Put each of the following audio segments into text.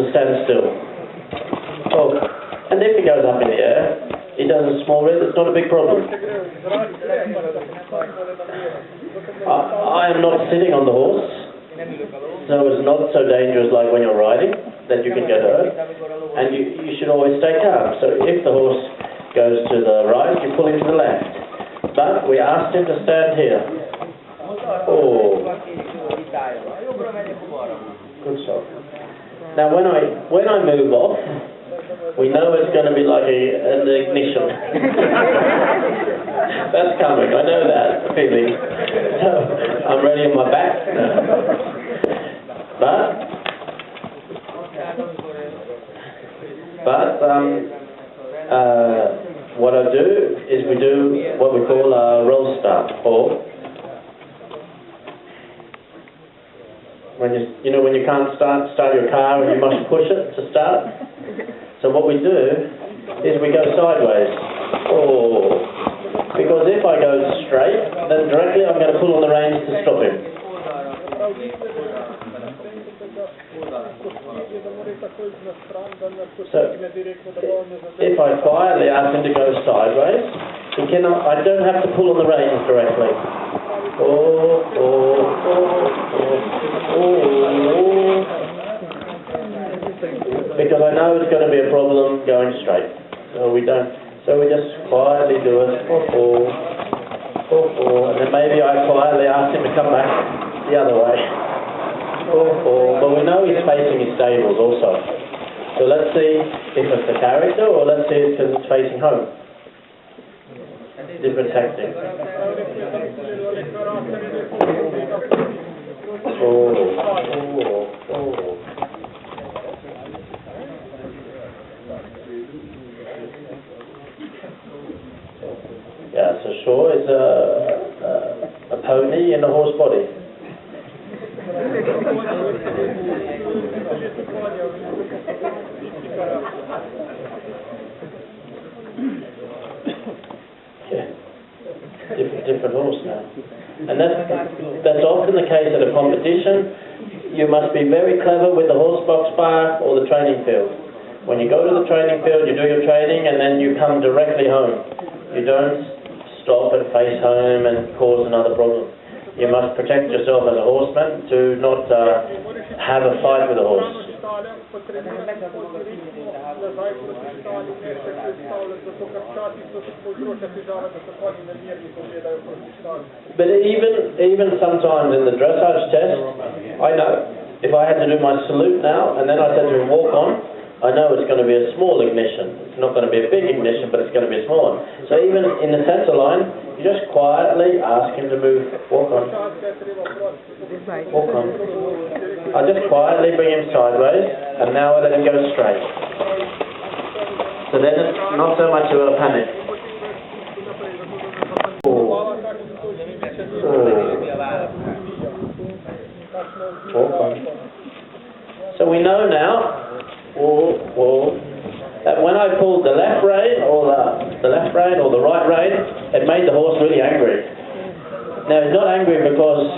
to stand still. Oh, and if he goes up in the air, he does a small rib, it's not a big problem. I am not sitting on the horse, so it's not so dangerous like when you're riding, that you can get hurt. And you should always stay calm. So if the horse goes to the right, you pull him to the left. But we asked him to stand here. Oh. Good shot. Now when I move off, we know it's going to be like an ignition. That's coming, I know that feeling. So I'm ready on my back now. But what I do is we do what we call a roll start, or when you can't start your car and you must push it to start. So what we do is we go sideways. Oh, because if I go straight, then directly I'm going to pull on the reins to stop him. So if I quietly ask him to go sideways, I don't have to pull on the reins directly. Because I know it's going to be a problem going straight. So we just quietly do it. And then maybe I quietly ask him to come back the other way. But we know he's facing his stables also. So let's see if it's the character, or let's see if it's facing home. Different tactics. Yeah, so sure, it's a pony in a horse body. Yeah, different horse now. And that's often the case at a competition. You must be very clever with the horse box park or the training field. When you go to the training field, you do your training and then you come directly home. You don't stop and face home and cause another problem. You must protect yourself as a horseman to not have a fight with a horse. But even sometimes in the dressage test, I know if I had to do my salute now and then I said to him walk on, I know it's going to be a small ignition. It's not going to be a big ignition, but it's going to be a small one. So even in the center line, you just quietly ask him to move. Walk on. Walk on. I just quietly bring him sideways, and now I let him go straight. So then it's not so much of a panic. Walk on. So we know now that when I pulled the left rein or the left rein or the right rein, it made the horse really angry. Now he's not angry because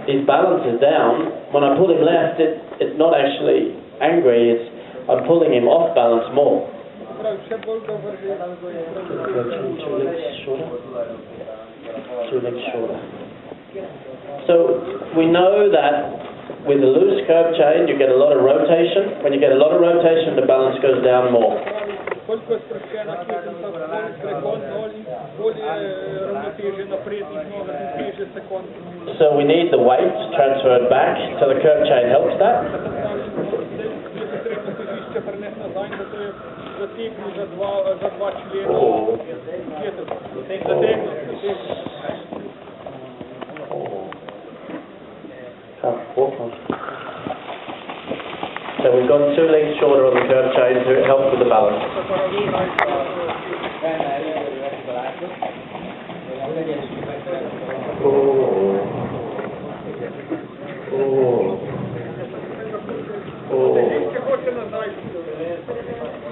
his balance is down. When I pull him left, it's not actually angry. I'm pulling him off balance more. Two legs shorter. So we know that with the loose curb chain you get a lot of rotation. When you get a lot of rotation, the balance goes down more. So we need the weight transferred back, so the curb chain helps that. Walk on. So we've got 2 legs shorter on the curb chain to help with the balance.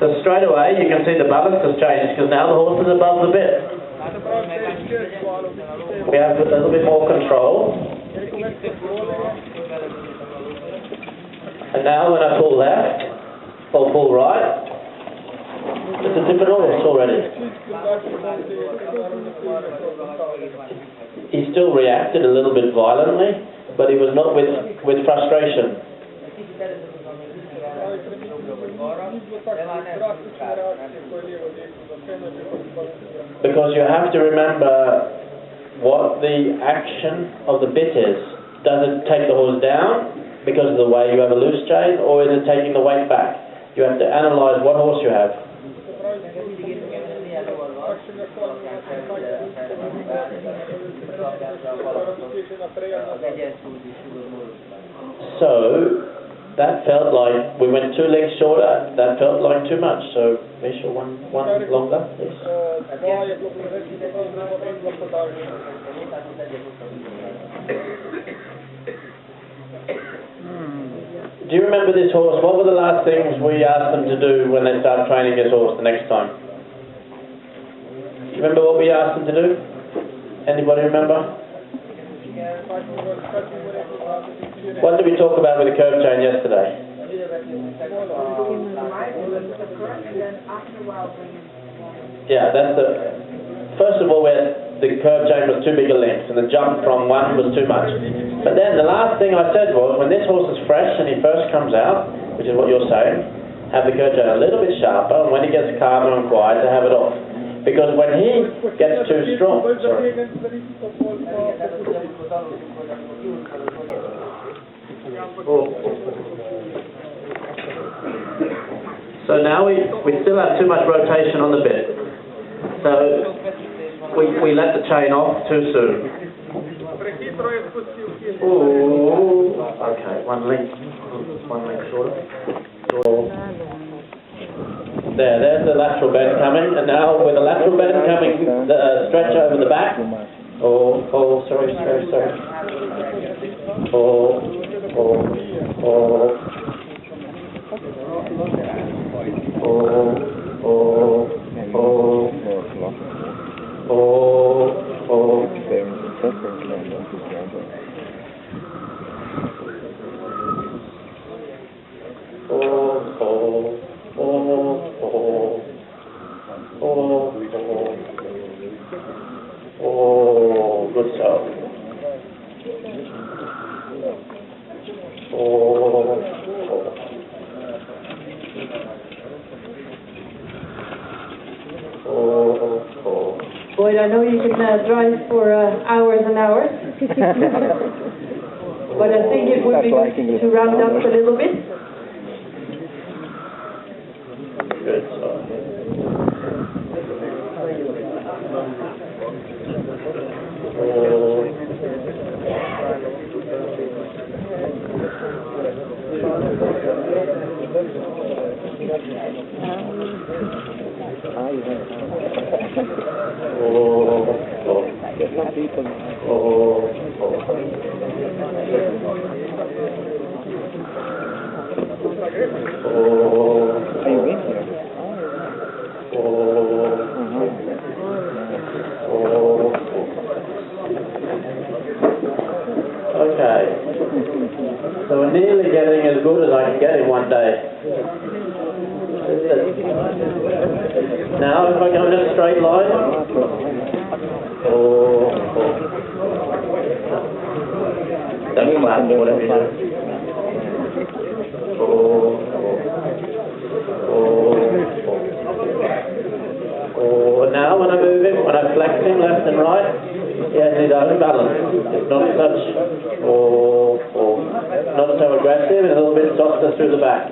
So straight away you can see the balance has changed because now the horse is above the bit. We have a little bit more control. And now when I pull left, or pull right, it's a different horse already. He still reacted a little bit violently, but he was not with frustration. Because you have to remember what the action of the bit is. Does it take the horse down because of the way you have a loose chain, or is it taking the weight back? You have to analyze what horse you have. So that felt like we went 2 legs shorter. That felt like too much. So make sure one longer, please. Do you remember this horse? What were the last things we asked them to do when they start training this horse the next time? Remember what we asked them to do? Anybody remember? What did we talk about with the curb chain yesterday? Yeah, that's the... First of all, the curb chain was too big a length, and the jump from one was too much. But then the last thing I said was, when this horse is fresh and he first comes out, which is what you're saying, have the curb chain a little bit sharper, and when he gets calmer and quiet, to have it off. Because when he gets too strong... Sorry. So now we still have too much rotation on the bit. So we let the chain off too soon. Ooh, okay, one link shorter. There's the lateral bend coming, and now with the lateral bend coming, the stretch over the back. Sorry. Good stuff. Boyd, I know you can drive for hours and hours, but I think it would be good to round up a little bit. Good stuff. Okay, so we're nearly getting as good as I can get in one day. Now, if I go in a straight line, that's flat, whatever you do. Now when I move him, when I flex him left and right, he has his own balance. It's not such, not so aggressive, and a little bit softer through the back.